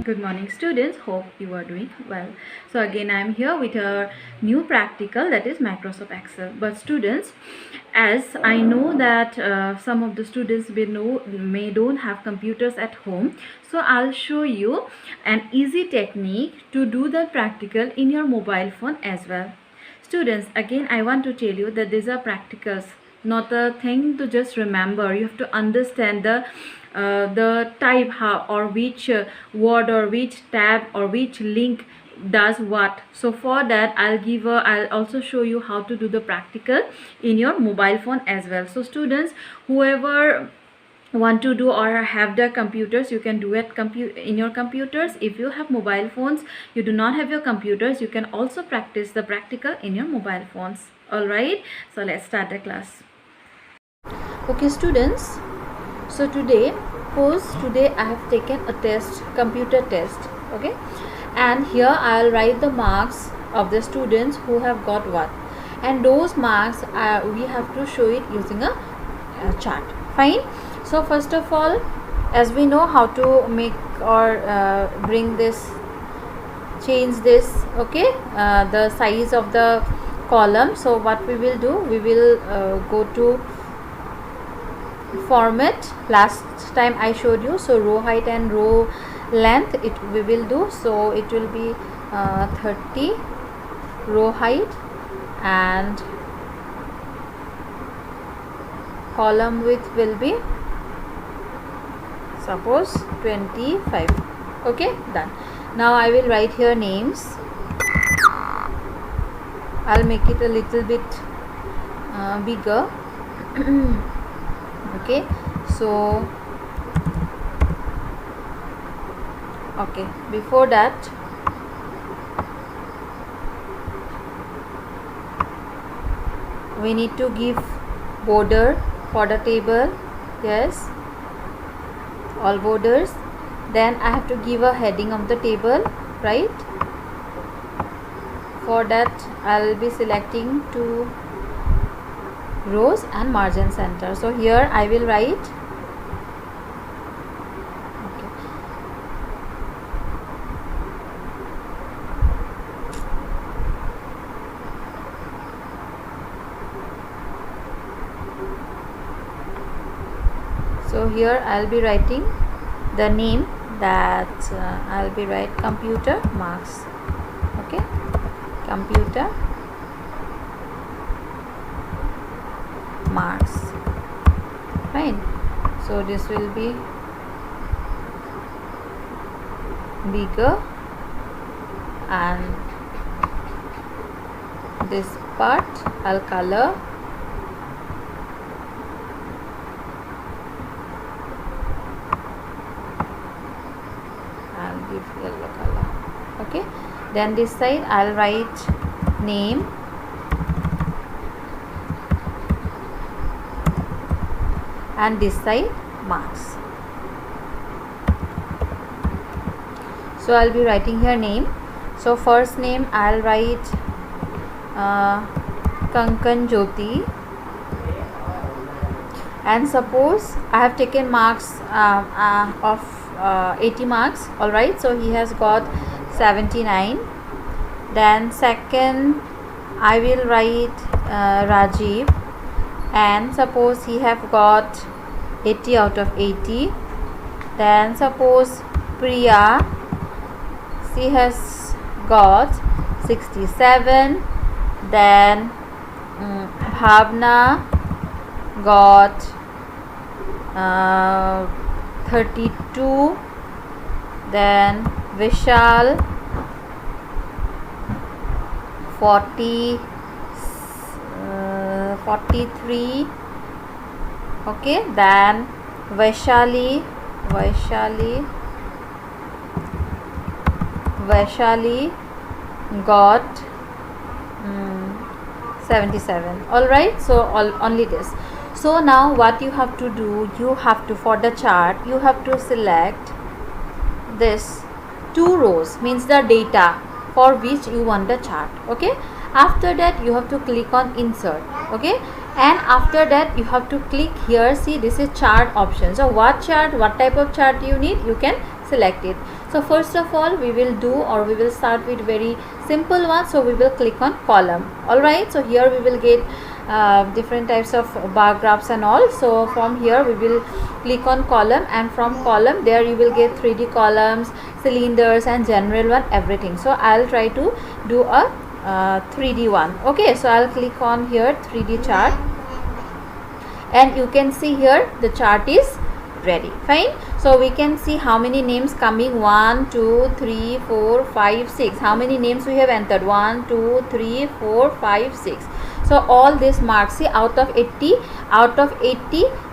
Good morning students, hope you are doing well. So again I am here with a new practical, that is Microsoft Excel. But students, as I know that some of the students may don't have computers at home, so I'll show you an easy technique to do the practical in your mobile phone as well. Students, again I want to tell you that these are practicals, not a thing to just remember. You have to understand the type how or which word or which tab or which link does what. So for that I'll also show you how to do the practical in your mobile phone as well. So students, whoever want to do or have the computers, you can do it in your computers. If you have mobile phones, you do not have your computers, you can also practice the practical in your mobile phones. All right, so let's start the class. Okay students, so today I have taken a test, computer test. Okay, and here I'll write the marks of the students who have got what, and those marks we have to show it using a chart. Fine. So first of all, as we know how to make or bring this, change this, okay, the size of the column. So what we will do, we will go to format. Last time I showed you, so row height and row length we will do. So it will be 30 row height and column width will be suppose 25. Okay, done. Now I will write here names. I'll make it a little bit bigger. Okay, so okay, before that we need to give border for the table. Yes, all borders. Then I have to give a heading of the table, right? For that I'll be selecting 2 rows and margin center. So here I will write, okay, so here I'll be writing the name, that I'll be write computer marks. Okay, computer marks. Fine. So this will be bigger and this part I'll color. I'll give yellow color. Okay, then this side I'll write name, and this side marks. So I'll be writing here name. So first name I'll write Kankan Jyoti, and suppose I have taken marks of 80 marks. All right, so he has got 79. Then second I will write Rajiv, and suppose he have got 80 out of 80. Then suppose Priya, she has got 67. Then Bhavna got 32. Then Vishal 43. Okay, then Vaishali got 77. All right, so only this. So now what you have to do, you have to, for the chart, you have to select this 2 rows, means the data for which you want the chart. Okay, after that you have to click on insert. Okay, and after that you have to click here. See, this is chart option. So what chart, what type of chart you need, you can select it. So first of all we will do, or we will start with very simple one. So we will click on column. Alright, so here we will get different types of bar graphs and all. So from here we will click on column, and from column there you will get 3D columns, cylinders and general one, everything. So I'll try to do a 3D one. Okay, so I'll click on here 3D chart, and you can see here the chart is ready. Fine. So we can see how many names coming. 1 2 3 4 5 6. How many names we have entered? 1 2 3 4 5 6. So all this marks, see, out of 80,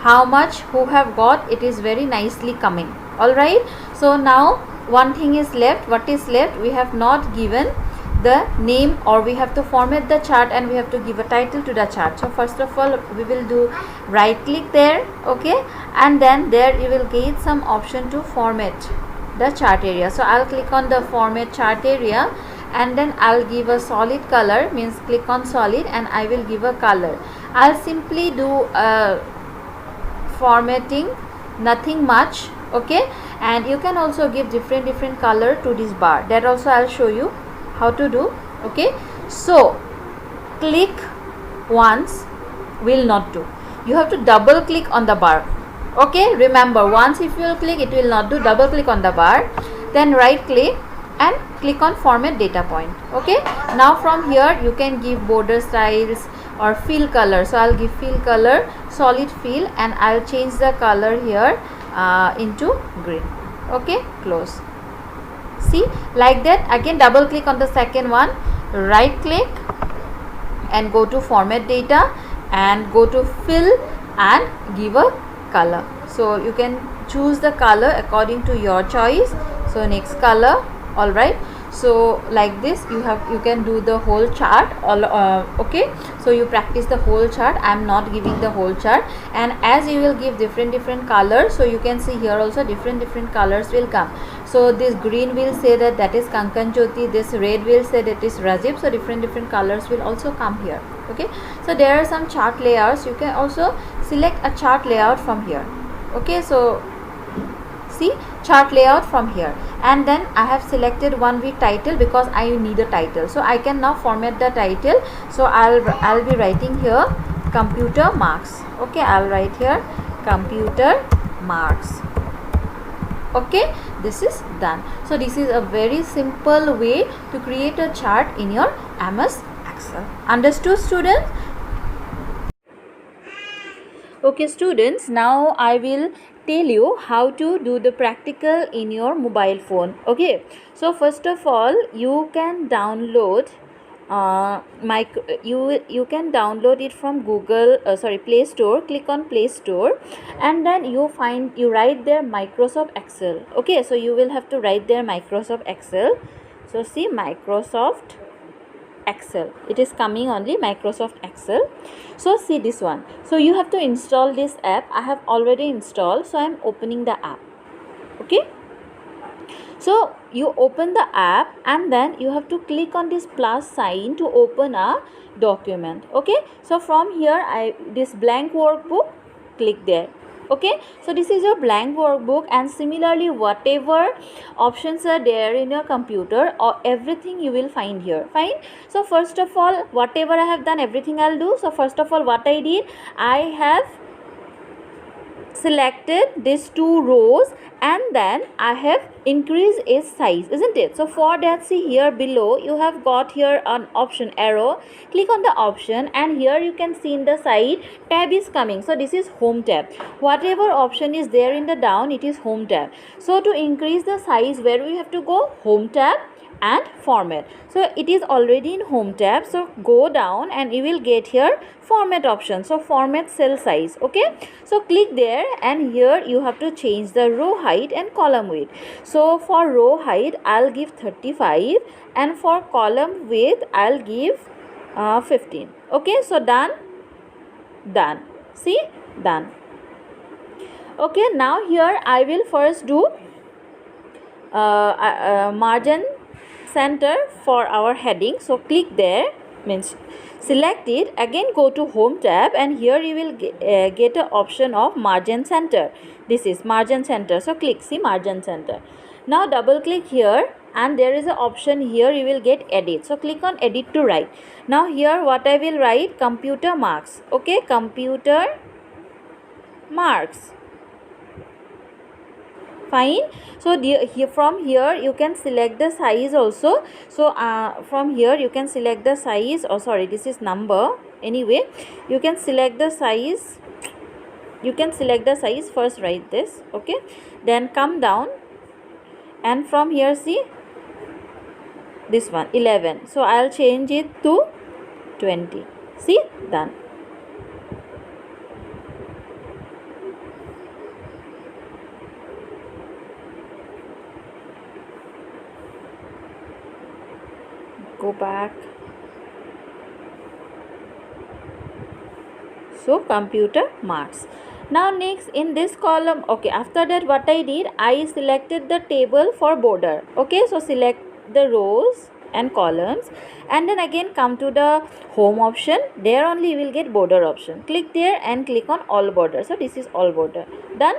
how much who have got, it is very nicely coming. Alright, so now one thing is left. What is left? We have not given the name, or we have to format the chart, and we have to give a title to the chart. So first of all we will do right click there. Okay, and then there you will get some option to format the chart area. So I'll click on the format chart area, and then I'll give a solid color, means click on solid, and I will give a color. I'll simply do formatting, nothing much. Okay, and you can also give different color to this bar. That also I'll show you how to do. Okay, so click once will not do, you have to double click on the bar. Okay, remember, once if you will click, it will not do. Double click on the bar, then right click and click on format data point. Okay, now from here you can give border styles or fill color. So I'll give fill color, solid fill, and I'll change the color here into green. Okay, close. See, like that. Again double click on the second one, right click and go to format data and go to fill and give a color. So you can choose the color according to your choice. So next color. All right, so like this you can do the whole chart. Okay, so you practice the whole chart. I am not giving the whole chart, and as you will give different colors, so you can see here also different colors will come. So this green will say that is Kankan Jyoti, this red will say that is Rajib. So different colors will also come here. Okay, so there are some chart layouts. You can also select a chart layout from here. Okay, so see, chart layout from here, and then I have selected one with title because I need a title. So I can now format the title. So I'll be writing here computer marks. Okay, I'll write here computer marks. Okay, this is done. So this is a very simple way to create a chart in your MS Excel. Understood, students? Okay, students, now I will tell you how to do the practical in your mobile phone. Okay, so first of all you can download you can download it from Play Store. Click on Play Store, and then you write there Microsoft Excel. Okay, so you will have to write there Microsoft Excel. So see, Microsoft Excel, it is coming only Microsoft Excel. So see this one. So you have to install this app. I have already installed, so I am opening the app. Okay, so you open the app, and then you have to click on this plus sign to open a document. Okay, so from here this blank workbook, click there. Okay, so this is your blank workbook, and similarly whatever options are there in your computer, or everything you will find here. Fine. So first of all, whatever I have done, everything I'll do. So first of all, what I did, I have selected these two rows, and then I have increased its size, isn't it? So for that, see here below you have got here an option arrow. Click on the option, and here you can see in the side tab is coming. So this is home tab. Whatever option is there in the down, it is home tab. So to increase the size, where we have to go? Home tab and format. So it is already in home tab, so go down and you will get here format option. So format cell size. Okay, so click there, and here you have to change the row height and column width. So for row height I'll give 35, and for column width I'll give 15. Okay, so done. See, done. Okay, now here I will first do margin center for our heading. So click there, means select it, again go to home tab, and here you will get an option of margin center. This is margin center, so click, see, margin center. Now double click here, and there is an option here, you will get edit, so click on edit to write. Now here what I will write, computer marks. Okay, computer marks. Fine. So here, from here you can select the size also. So from here you can select the size, oh sorry, this is number. Anyway, you can select the size, first write this. Okay, then come down, and from here see this one 11, so I'll change it to 20. See, done. Go back. So computer marks. Now next in this column, okay, after that what I did, I selected the table for border. Okay, so select the rows and columns, and then again come to the home option. There only you will get border option. Click there and click on all border. So this is all border. Done.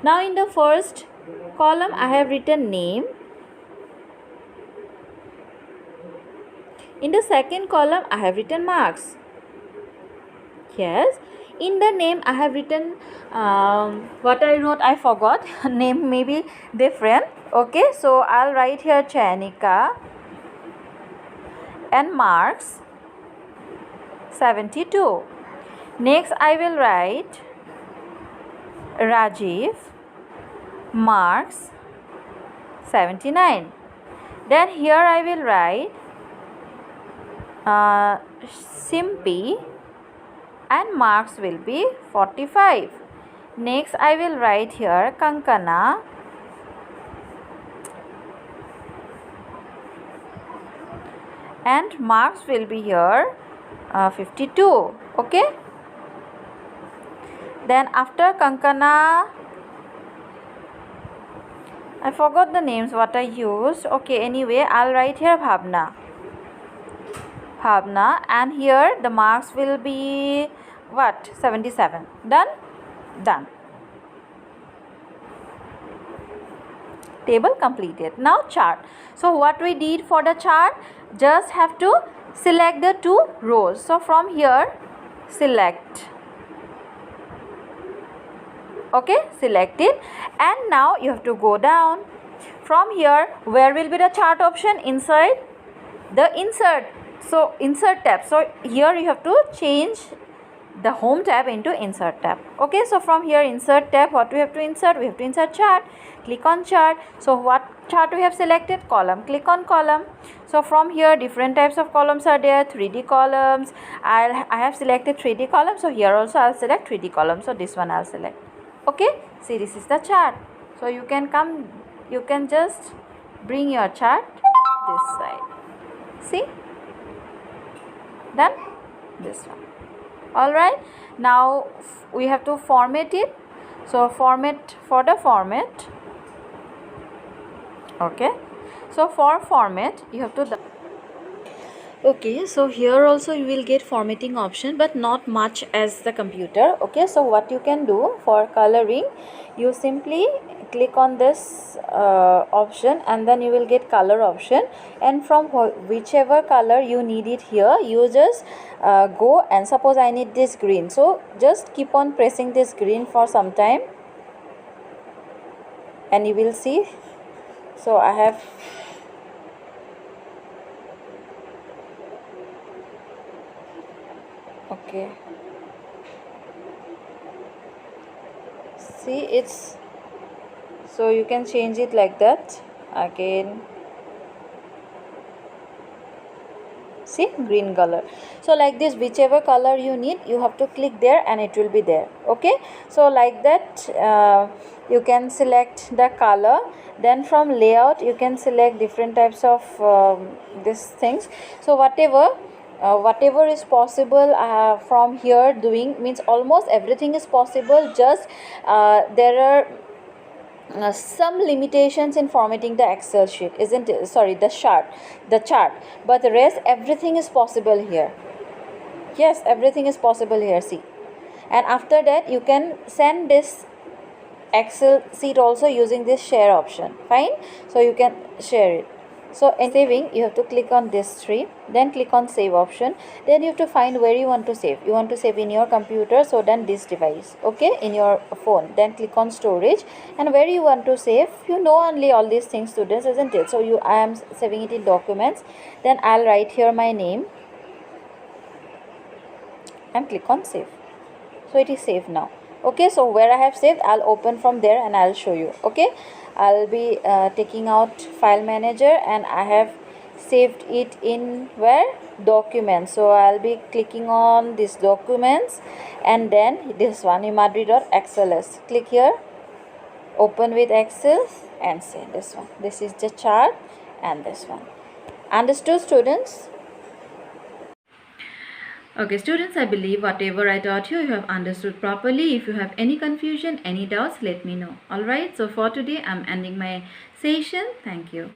Now in the first column I have written name. In the second column I have written marks. Yes. In the name I have written what I wrote, I forgot. Name may be different. Okay, so I'll write here Chayanika, and marks 72. Next I will write Rajiv, marks 79. Then here I will write Simpy, and marks will be 45. Next I will write here Kankana, and marks will be here 52. Okay, then after Kankana, I forgot the names what I used. Okay, anyway, I'll write here Bhavna, and here the marks will be what, 77. Done. Table completed. Now chart. So what we did for the chart, just have to select the two rows. So from here select. Okay, select it, and now you have to go down. From here, where will be the chart option? Inside the insert. So insert tab. So here you have to change the home tab into insert tab. Okay, so from here insert tab, what we have to insert? We have to insert chart. Click on chart. So what chart we have selected? Column. Click on column. So from here different types of columns are there. 3D columns. I have selected 3D column. So here also I'll select 3D column. So this one I'll select. Okay, see, this is the chart. So you can just bring your chart this side. See, done. This one. Alright, now we have to format it. So format, for the format. Okay, so for format you have to okay, so here also you will get formatting option, but not much as the computer. Okay, so what you can do for coloring, you simply click on this option, and then you will get color option, and from whichever color you need it here, you just go, and suppose I need this green, so just keep on pressing this green for some time, and you will see. So I have okay, see, it's, so you can change it like that again. See, green color. So like this, whichever color you need, you have to click there and it will be there. Okay, so like that you can select the color. Then from layout you can select different types of these things. So whatever is possible from here doing, means almost everything is possible. Just there are some limitations in formatting the Excel sheet, isn't it? Sorry, the chart. But the rest, everything is possible here. Yes, everything is possible here. See, and after that, you can send this Excel sheet also using this share option. Fine. So you can share it. So in saving, you have to click on this three, then click on save option. Then you have to find where you want to save. You want to save in your computer, so then this device, okay, in your phone. Then click on storage, and where you want to save, you know only all these things, students, isn't it? So I am saving it in documents. Then I'll write here my name and click on save. So it is saved now. Okay, so where I have saved, I'll open from there and I'll show you. Okay, I'll be taking out file manager, and I have saved it in where, documents. So I'll be clicking on this documents, and then this one, imadri.xls. Click here, open with Excel, and say this one. This is the chart, and this one. Understood, students? Okay, students, I believe whatever I taught you, you have understood properly. If you have any confusion, any doubts, let me know. Alright, so for today, I'm ending my session. Thank you.